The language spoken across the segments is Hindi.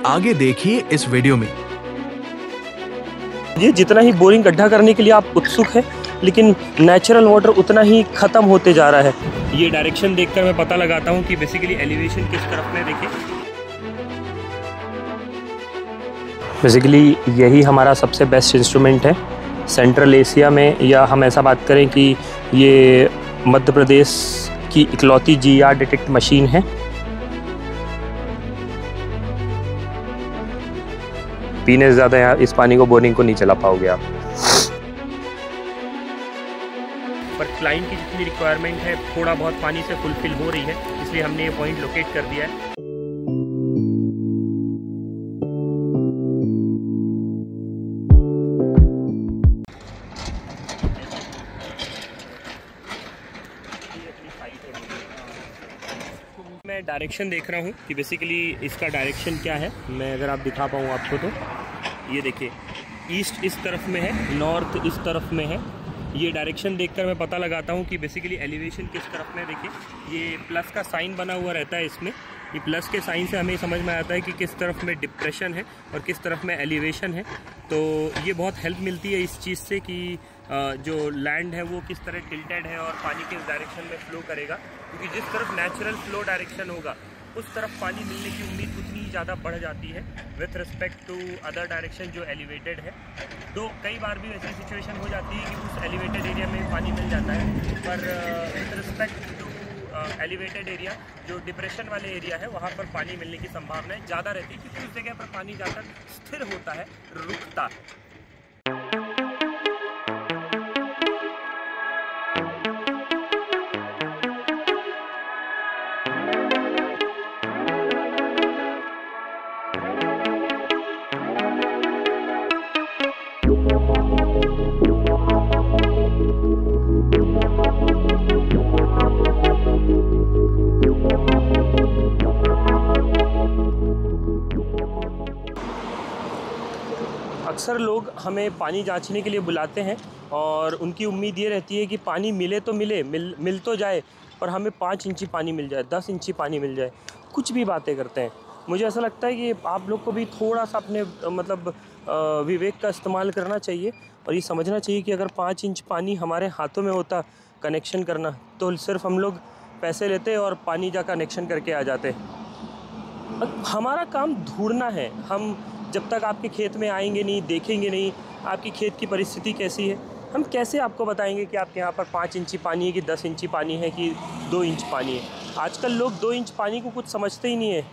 आगे देखिए इस वीडियो में। ये जितना ही बोरिंग गड्ढा करने के लिए आप उत्सुक हैं, लेकिन नेचुरल वाटर उतना ही ख़त्म होते जा रहा है। ये डायरेक्शन देखकर मैं पता लगाता हूँ कि बेसिकली एलिवेशन किस तरफ में। देखिए बेसिकली यही हमारा सबसे बेस्ट इंस्ट्रूमेंट है सेंट्रल एशिया में, या हम ऐसा बात करें कि ये मध्य प्रदेश की इकलौती GR डिटेक्ट मशीन है। पीने से ज़्यादा यहाँ इस पानी को, बोरिंग को नहीं चला पाओगे आप। पर क्लाइंट की जितनी रिक्वायरमेंट है थोड़ा बहुत पानी से फुलफिल हो रही है, इसलिए हमने ये पॉइंट लोकेट कर दिया है। मैं डायरेक्शन देख रहा हूँ कि बेसिकली इसका डायरेक्शन क्या है। मैं अगर आप दिखा पाऊँ आपको तो ये देखिए, ईस्ट इस तरफ में है, नॉर्थ इस तरफ में है। ये डायरेक्शन देखकर मैं पता लगाता हूँ कि बेसिकली एलिवेशन किस तरफ में। देखिए ये प्लस का साइन बना हुआ रहता है इसमें। ये प्लस के साइन से हमें समझ में आता है कि किस तरफ में डिप्रेशन है और किस तरफ में एलिवेशन है। तो ये बहुत हेल्प मिलती है इस चीज़ से कि जो लैंड है वो किस तरह टिल्टेड है और पानी किस डायरेक्शन में फ्लो करेगा, क्योंकि जिस तरफ नेचुरल फ्लो डायरेक्शन होगा उस तरफ पानी मिलने की उम्मीद उतनी ज़्यादा बढ़ जाती है with respect to other direction जो एलिवेटेड है। तो कई बार भी ऐसी सिचुएशन हो जाती है कि उस एलिवेटेड एरिया में पानी मिल जाता है, पर with respect to elevated area जो डिप्रेशन वाले एरिया है वहाँ पर पानी मिलने की संभावनाएं ज़्यादा रहती है, क्योंकि उस जगह पर पानी जाकर स्थिर होता है, रुकता है। अक्सर लोग हमें पानी जांचने के लिए बुलाते हैं और उनकी उम्मीद ये रहती है कि पानी मिले तो मिल तो जाए, पर हमें 5 इंची पानी मिल जाए, 10 इंची पानी मिल जाए, कुछ भी बातें करते हैं। मुझे ऐसा लगता है कि आप लोग को भी थोड़ा सा अपने विवेक का इस्तेमाल करना चाहिए और ये समझना चाहिए कि अगर 5 इंच पानी हमारे हाथों में होता कनेक्शन करना, तो सिर्फ हम लोग पैसे लेते और पानी जा कनेक्शन करके आ जाते। हमारा काम ढूंढना है। हम जब तक आपके खेत में आएंगे नहीं, देखेंगे नहीं आपकी खेत की परिस्थिति कैसी है, हम कैसे आपको बताएंगे कि आपके यहाँ पर 5 इंची पानी है कि 10 इंची पानी है कि 2 इंच पानी है। आजकल लोग 2 इंच पानी को कुछ समझते ही नहीं है।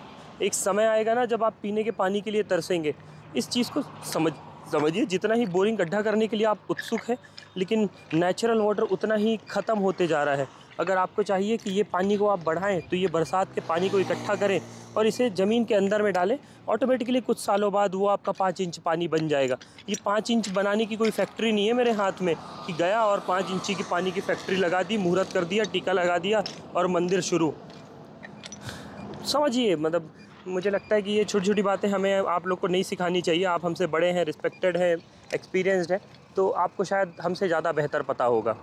एक समय आएगा ना जब आप पीने के पानी के लिए तरसेंगे। इस चीज़ को समझिए, जितना ही बोरिंग गड्ढा करने के लिए आप उत्सुक हैं, लेकिन नेचुरल वाटर उतना ही ख़त्म होते जा रहा है। अगर आपको चाहिए कि ये पानी को आप बढ़ाएं, तो ये बरसात के पानी को इकट्ठा करें और इसे ज़मीन के अंदर में डालें। ऑटोमेटिकली कुछ सालों बाद वो आपका 5 इंच पानी बन जाएगा। ये 5 इंच बनाने की कोई फैक्ट्री नहीं है मेरे हाथ में कि गया और 5 इंची की पानी की फैक्ट्री लगा दी, मुहूर्त कर दिया, टीका लगा दिया और मंदिर शुरू। समझिए, मतलब मुझे लगता है कि ये छोटी छोटी बातें हमें आप लोग को नहीं सिखानी चाहिए। आप हमसे बड़े हैं, रिस्पेक्टेड हैं, एक्सपीरियंस्ड हैं, तो आपको शायद हमसे ज़्यादा बेहतर पता होगा।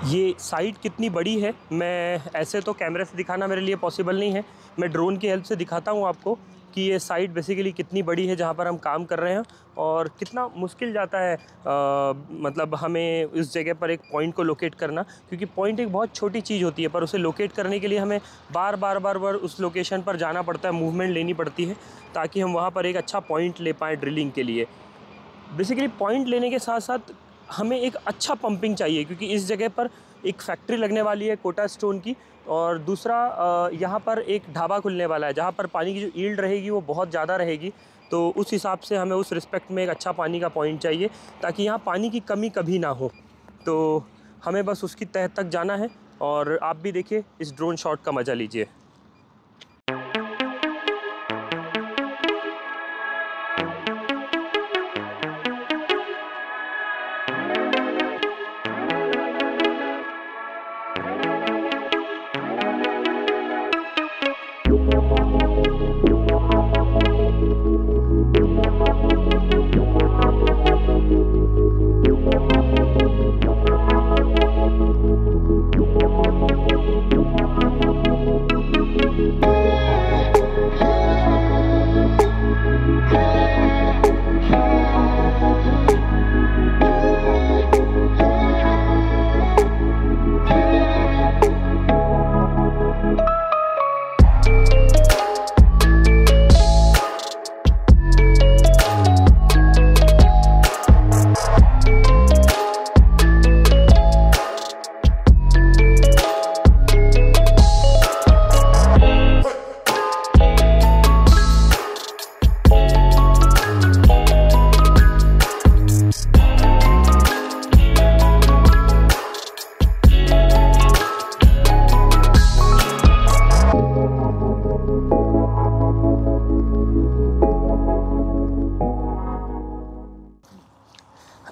ये साइट कितनी बड़ी है, मैं ऐसे तो कैमरे से दिखाना मेरे लिए पॉसिबल नहीं है। मैं ड्रोन की हेल्प से दिखाता हूँ आपको कि ये साइट बेसिकली कितनी बड़ी है जहाँ पर हम काम कर रहे हैं और कितना मुश्किल जाता है मतलब हमें इस जगह पर एक पॉइंट को लोकेट करना, क्योंकि पॉइंट एक बहुत छोटी चीज़ होती है, पर उसे लोकेट करने के लिए हमें बार बार उस लोकेशन पर जाना पड़ता है, मूवमेंट लेनी पड़ती है ताकि हम वहाँ पर एक अच्छा पॉइंट ले पाएँ ड्रिलिंग के लिए। बेसिकली पॉइंट लेने के साथ साथ हमें एक अच्छा पंपिंग चाहिए, क्योंकि इस जगह पर एक फैक्ट्री लगने वाली है कोटा स्टोन की, और दूसरा यहाँ पर एक ढाबा खुलने वाला है जहाँ पर पानी की जो यील्ड रहेगी वो बहुत ज़्यादा रहेगी। तो उस हिसाब से हमें उस रिस्पेक्ट में एक अच्छा पानी का पॉइंट चाहिए ताकि यहाँ पानी की कमी कभी ना हो। तो हमें बस उसकी तह तक जाना है और आप भी देखिए, इस ड्रोन शॉट का मज़ा लीजिए।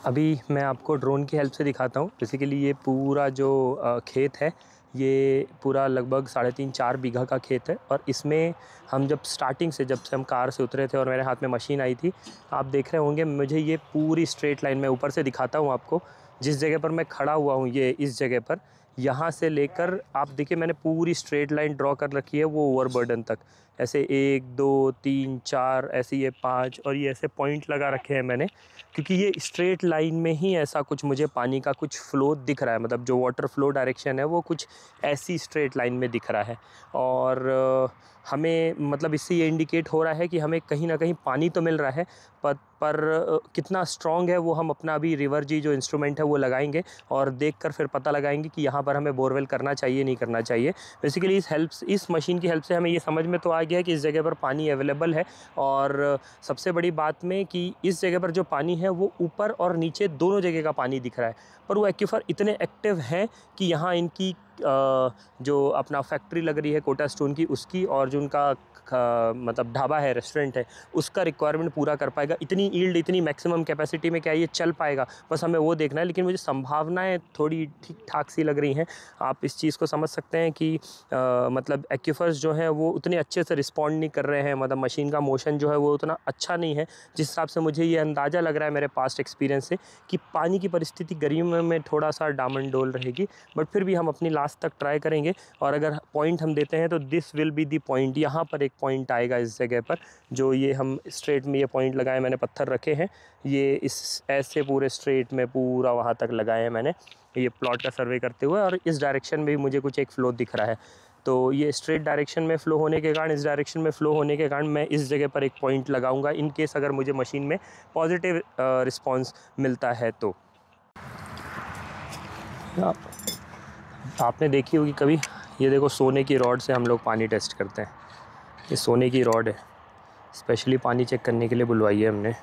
अभी मैं आपको ड्रोन की हेल्प से दिखाता हूँ। बेसिकली ये पूरा जो खेत है, ये पूरा लगभग 3.5-4 बीघा का खेत है और इसमें हम जब से हम कार से उतरे थे और मेरे हाथ में मशीन आई थी, आप देख रहे होंगे मुझे ये पूरी स्ट्रेट लाइन, मैं ऊपर से दिखाता हूँ आपको, जिस जगह पर मैं खड़ा हुआ हूँ, ये इस जगह पर, यहाँ से लेकर आप देखिए मैंने पूरी स्ट्रेट लाइन ड्रॉ कर रखी है वो ओवरबर्डन तक। ऐसे 1 2 3 4 ऐसे ये 5 और ये ऐसे पॉइंट लगा रखे हैं मैंने, क्योंकि ये स्ट्रेट लाइन में ही ऐसा कुछ मुझे पानी का कुछ फ़्लो दिख रहा है, मतलब जो वाटर फ़्लो डायरेक्शन है वो कुछ ऐसी स्ट्रेट लाइन में दिख रहा है। और हमें मतलब इससे ये इंडिकेट हो रहा है कि हमें कहीं ना कहीं पानी तो मिल रहा है, पर कितना स्ट्रॉन्ग है वो हम अपना अभी रिवर जी जो इंस्ट्रूमेंट है वो लगाएंगे और देखकर फिर पता लगाएंगे कि यहाँ पर हमें बोरवेल करना चाहिए नहीं करना चाहिए। बेसिकली इस मशीन की हेल्प से हमें ये समझ में तो आ गया कि इस जगह पर पानी अवेलेबल है, और सबसे बड़ी बात में कि इस जगह पर जो पानी है वो ऊपर और नीचे दोनों जगह का पानी दिख रहा है, पर वो एक्वीफर इतने एक्टिव हैं कि यहाँ इनकी जो अपना फैक्ट्री लग रही है कोटा स्टोन की, उसकी और जो उनका मतलब ढाबा है, रेस्टोरेंट है, उसका रिक्वायरमेंट पूरा कर पाएगा। इतनी यील्ड, इतनी मैक्सिमम कैपेसिटी में क्या ये चल पाएगा, बस हमें वो देखना है। लेकिन मुझे संभावनाएं थोड़ी ठीक ठाक सी लग रही हैं। आप इस चीज़ को समझ सकते हैं कि मतलब एक्वीफर्स जो हैं वो उतने अच्छे से रिस्पॉन्ड नहीं कर रहे हैं, मतलब मशीन का मोशन जो है वो उतना अच्छा नहीं है। जिस हिसाब से मुझे ये अंदाज़ा लग रहा है मेरे पास्ट एक्सपीरियंस से कि पानी की परिस्थिति गर्मियों में थोड़ा सा डामाडोल रहेगी, बट फिर भी हम अपनी लास्ट तक ट्राई करेंगे। और अगर पॉइंट हम देते हैं तो this will be the point, यहाँ पर एक पॉइंट आएगा इस जगह पर, जो ये हम स्ट्रेट में ये पॉइंट लगाए, मैंने पत्थर रखे हैं, ये इस ऐसे पूरे स्ट्रेट में पूरा वहाँ तक लगाए हैं मैंने ये प्लॉट का सर्वे करते हुए। और इस डायरेक्शन में भी मुझे कुछ एक फ़्लो दिख रहा है, तो ये स्ट्रेट डायरेक्शन में फ़्लो होने के कारण, इस डायरेक्शन में फ़्लो होने के कारण मैं इस जगह पर एक पॉइंट लगाऊंगा इन केस अगर मुझे मशीन में पॉजिटिव रिस्पॉन्स मिलता है तो। आपने देखी होगी कभी, ये देखो सोने की रॉड से हम लोग पानी टेस्ट करते हैं। ये सोने की रॉड है, स्पेशली पानी चेक करने के लिए बुलवाई है हमने।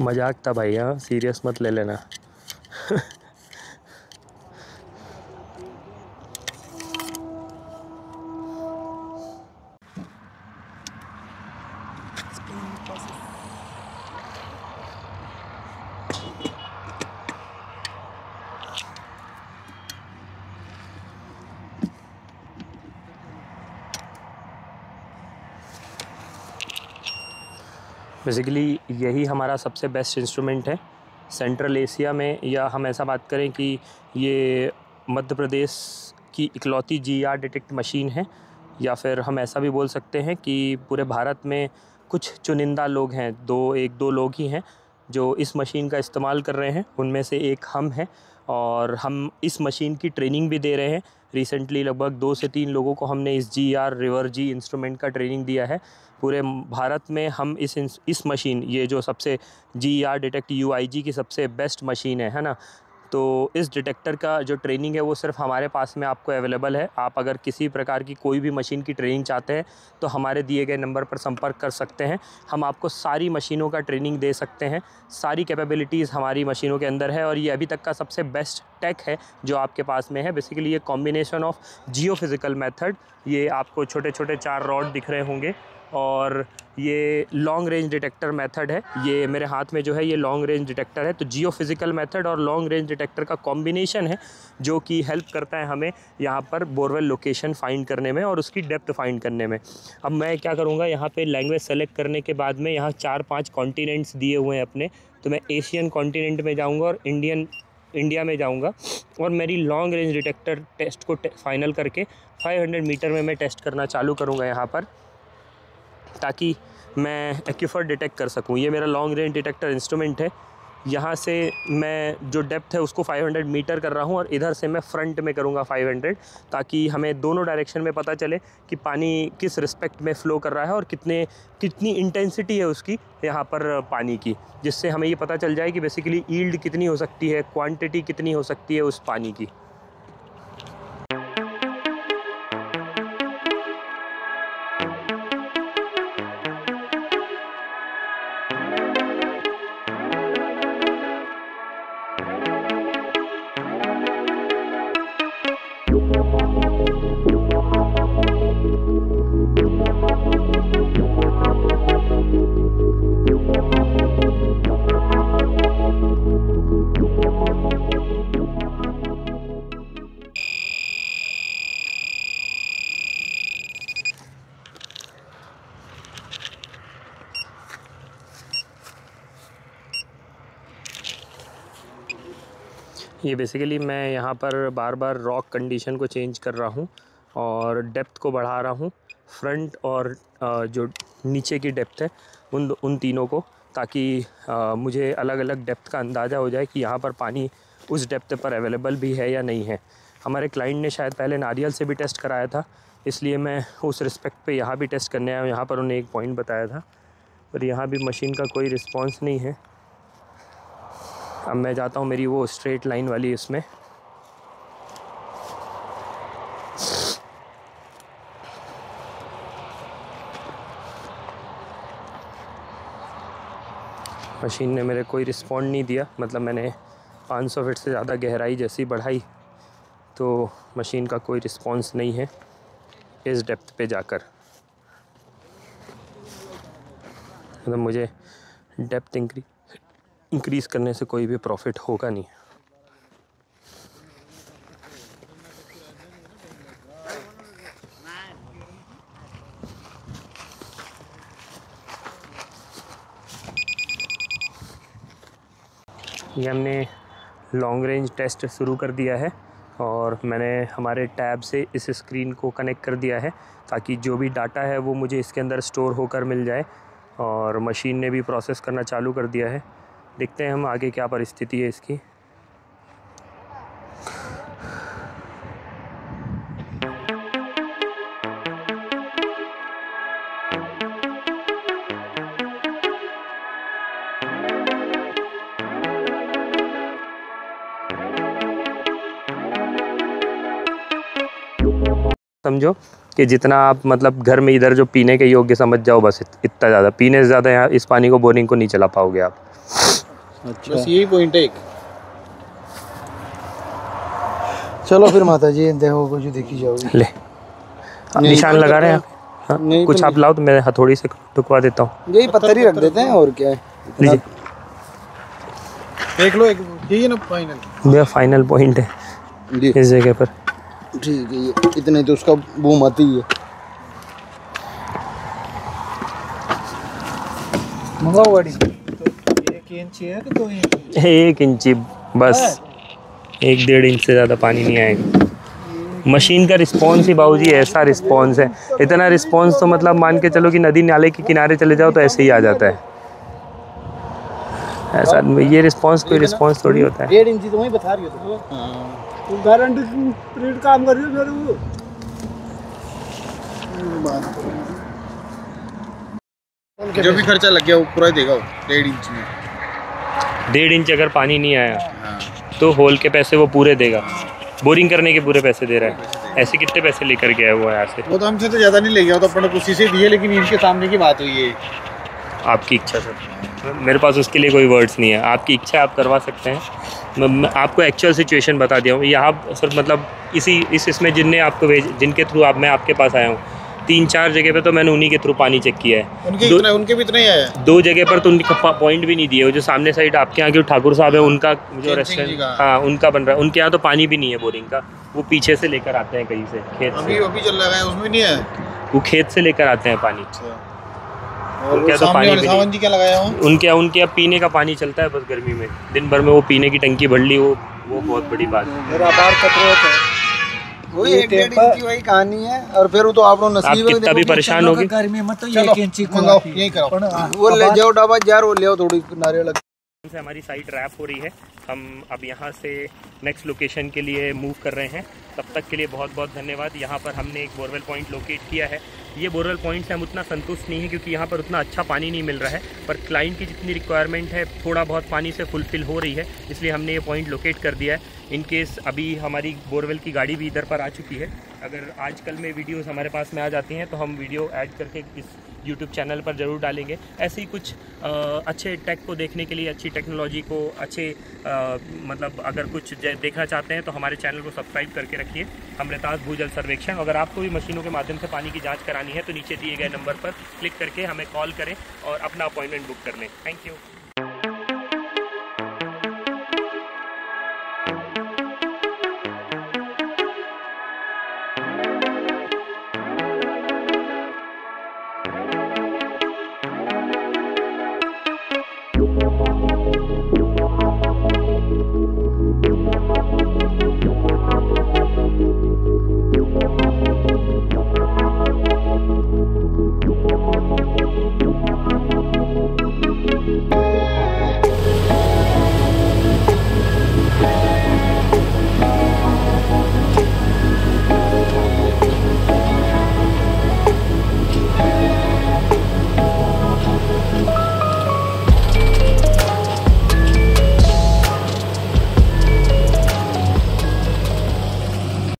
मजाक था भाई, हाँ, सीरियस मत ले लेना। बेसिकली यही हमारा सबसे बेस्ट इंस्ट्रूमेंट है सेंट्रल एशिया में, या हम ऐसा बात करें कि ये मध्य प्रदेश की इकलौती जीआर डिटेक्ट मशीन है, या फिर हम ऐसा भी बोल सकते हैं कि पूरे भारत में कुछ चुनिंदा लोग हैं, 1-2 लोग ही हैं जो इस मशीन का इस्तेमाल कर रहे हैं, उनमें से एक हम हैं। और हम इस मशीन की ट्रेनिंग भी दे रहे हैं। रिसेंटली लगभग 2 से 3 लोगों को हमने इस जीआर रिवर जी इंस्ट्रूमेंट का ट्रेनिंग दिया है। पूरे भारत में हम इस मशीन, ये जो सबसे जीआर डिटेक्ट यूआईजी की सबसे बेस्ट मशीन है ना, तो इस डिटेक्टर का जो ट्रेनिंग है वो सिर्फ हमारे पास में आपको अवेलेबल है। आप अगर किसी प्रकार की कोई भी मशीन की ट्रेनिंग चाहते हैं तो हमारे दिए गए नंबर पर संपर्क कर सकते हैं। हम आपको सारी मशीनों का ट्रेनिंग दे सकते हैं, सारी कैपेबिलिटीज़ हमारी मशीनों के अंदर है, और ये अभी तक का सबसे बेस्ट टेक है जो आपके पास में है। बेसिकली ये कॉम्बिनेशन ऑफ जियोफिज़िकल मेथड, ये आपको छोटे छोटे 4 रॉड दिख रहे होंगे, और ये लॉन्ग रेंज डिटेक्टर मेथड है। ये मेरे हाथ में जो है ये लॉन्ग रेंज डिटेक्टर है। तो जियोफिज़िकल मेथड और लॉन्ग रेंज डिटेक्टर का कॉम्बिनेशन है जो कि हेल्प करता है हमें यहाँ पर बोरवेल लोकेशन फाइंड करने में और उसकी डेप्थ फाइंड करने में। अब मैं क्या करूँगा, यहाँ पे लैंग्वेज सेलेक्ट करने के बाद में यहाँ 4-5 कॉन्टिनेंट्स दिए हुए हैं अपने, तो मैं एशियन कॉन्टिनेंट में जाऊँगा और इंडिया में जाऊँगा, और मेरी लॉन्ग रेंज डिटेक्टर टेस्ट को फाइनल करके 500 मीटर में मैं टेस्ट करना चालू करूँगा यहाँ पर, ताकि मैं एक्वीफर डिटेक्ट कर सकूं। ये मेरा लॉन्ग रेंज डिटेक्टर इंस्ट्रूमेंट है। यहाँ से मैं जो डेप्थ है उसको 500 मीटर कर रहा हूँ, और इधर से मैं फ्रंट में करूँगा 500, ताकि हमें दोनों डायरेक्शन में पता चले कि पानी किस रिस्पेक्ट में फ़्लो कर रहा है और कितनी इंटेंसिटी है उसकी यहाँ पर पानी की, जिससे हमें ये पता चल जाए कि बेसिकली यील्ड कितनी हो सकती है, क्वांटिटी कितनी हो सकती है उस पानी की। ये बेसिकली मैं यहाँ पर बार बार रॉक कंडीशन को चेंज कर रहा हूँ और डेप्थ को बढ़ा रहा हूँ, फ्रंट और जो नीचे की डेप्थ है उन तीनों को, ताकि मुझे अलग अलग डेप्थ का अंदाज़ा हो जाए कि यहाँ पर पानी उस डेप्थ पर अवेलेबल भी है या नहीं है। हमारे क्लाइंट ने शायद पहले नारियल से भी टेस्ट कराया था, इसलिए मैं उस रिस्पेक्ट पे यहाँ भी टेस्ट करने आया हूँ। यहाँ पर उन्हें एक पॉइंट बताया था, पर यहाँ भी मशीन का कोई रिस्पॉन्स नहीं है। अब मैं जाता हूँ मेरी वो स्ट्रेट लाइन वाली इसमें। मशीन ने मेरे कोई रिस्पॉन्ड नहीं दिया, मतलब मैंने 500 फीट से ज़्यादा गहराई जैसी बढ़ाई तो मशीन का कोई रिस्पॉन्स नहीं है इस डेप्थ पे जाकर। मतलब मुझे डेप्थ इंक्रीज़ करने से कोई भी प्रॉफिट होगा नहीं। ये हमने लॉन्ग रेंज टेस्ट शुरू कर दिया है और मैंने हमारे टैब से इस स्क्रीन को कनेक्ट कर दिया है ताकि जो भी डाटा है वो मुझे इसके अंदर स्टोर होकर मिल जाए, और मशीन ने भी प्रोसेस करना चालू कर दिया है। देखते हैं हम आगे क्या परिस्थिति है इसकी। समझो कि जितना आप मतलब घर में इधर जो पीने के योग्य समझ जाओ, बस इतना ज़्यादा, पीने से ज़्यादा यहाँ इस पानी को बोरिंग को नहीं चला पाओगे आप। अच्छा, बस यही पॉइंट है एक। चलो फिर माता जी देखो कुछ देखी जाओगी। ले आप निशान लगा रहे हैं। हाँ, कुछ आप लाओ तो मैं हथौड़ी से टुकवा देता हूँ। यही पत्थर ही रख देते हैं और क्या है। लीजिए देख लो, एक यही है ना फाइनल। ये फाइनल पॉइंट है इस जगह पर। ठीक है, ये इतने तो उसका बूम आती है। मंगाओ गाड़ी। तो 1 इंच है कि 2 इंच? 1 इंची बस, 1-1.5 इंच से ज़्यादा पानी नहीं आएगा। मशीन का रिस्पॉन्स ही बाबूजी ऐसा रिस्पॉन्स है, इतना रिस्पॉन्स तो मतलब मान के चलो कि नदी नाले के किनारे चले जाओ तो ऐसे ही आ जाता है। ऐसा ये रिस्पॉन्स कोई रिस्पॉन्स थोड़ी होता है। 1.5 इंच तो वही बता रही हो तो गारंटी पीरियड काम कर रही हो फिर वो। जो भी खर्चा लग गया वो पूरा देगा वो 1.5 इंच में। 1.5 इंच अगर पानी नहीं आया तो होल के पैसे वो पूरे देगा, बोरिंग करने के पूरे पैसे दे रहा है। ऐसे कितने पैसे लेकर गया है वो यहाँ से? वो तो हमसे तो ज़्यादा नहीं ले गया, वो तो अपने उसी से दिए, लेकिन इनके सामने की बात हुई है। आपकी इच्छा सर, मेरे पास उसके लिए कोई वर्ड्स नहीं है। आपकी इच्छा आप करवा सकते हैं। मैं आपको एक्चुअल सिचुएशन बता दिया हूँ यहाँ सर, मतलब इसमें जिनने आपको जिनके थ्रू मैं आपके पास आया हूँ, 3-4 जगह पे तो मैंने उन्हीं के थ्रू पानी चेक किया है। उनके भी इतना ही आया। 2 जगह पर तो उनका पॉइंट भी नहीं दिए। वो जो सामने साइड आपके यहाँ के ठाकुर साहब है, उनका जो रेस्टोरेंट, हाँ उनका बन रहा है, उनके यहाँ तो पानी भी नहीं है बोरिंग का। वो पीछे से लेकर आते हैं कहीं से, खेत से। अभी चल रहा है, उसमें नहीं है, वो खेत से लेकर आते हैं पानी। और क्या तो पानी भी सावन जी क्या लगाया हूँ उनके अब पीने का पानी चलता है बस गर्मी में। दिन भर में वो पीने की टंकी भर ली, वो बहुत बड़ी बात है। वही 1.5 इंच वही कहानी है। और फिर वो तो आप लोग नसीब में कितना भी परेशान होगे। गर्मी में तो 1 इंच मंगाओ, यही करो। वो ले जाओ डाबा जार, वो ले आओ थोड़ी नारियल से। हमारी साइट रैप हो रही है, हम अब यहाँ से नेक्स्ट लोकेशन के लिए मूव कर रहे हैं। तब तक के लिए बहुत बहुत धन्यवाद। यहाँ पर हमने एक बोरवेल पॉइंट लोकेट किया है। ये बोरवेल पॉइंट से हम उतना संतुष्ट नहीं है क्योंकि यहाँ पर उतना अच्छा पानी नहीं मिल रहा है, पर क्लाइंट की जितनी रिक्वायरमेंट है थोड़ा बहुत पानी से फुलफ़िल हो रही है, इसलिए हमने ये पॉइंट लोकेट कर दिया है। इन केस अभी हमारी बोरवेल की गाड़ी भी इधर पर आ चुकी है। अगर आजकल में वीडियोस हमारे पास में आ जाती हैं तो हम वीडियो ऐड करके इस YouTube चैनल पर ज़रूर डालेंगे। ऐसे ही कुछ अच्छे टेक को देखने के लिए, अच्छी टेक्नोलॉजी को, अच्छे मतलब अगर कुछ देखना चाहते हैं तो हमारे चैनल को सब्सक्राइब करके रखिए। अमृतास भूजल सर्वेक्षण। अगर आपको भी मशीनों के माध्यम से पानी की जाँच करानी है तो नीचे दिए गए नंबर पर क्लिक करके हमें कॉल करें और अपना अपॉइंटमेंट बुक कर लें। Thank you.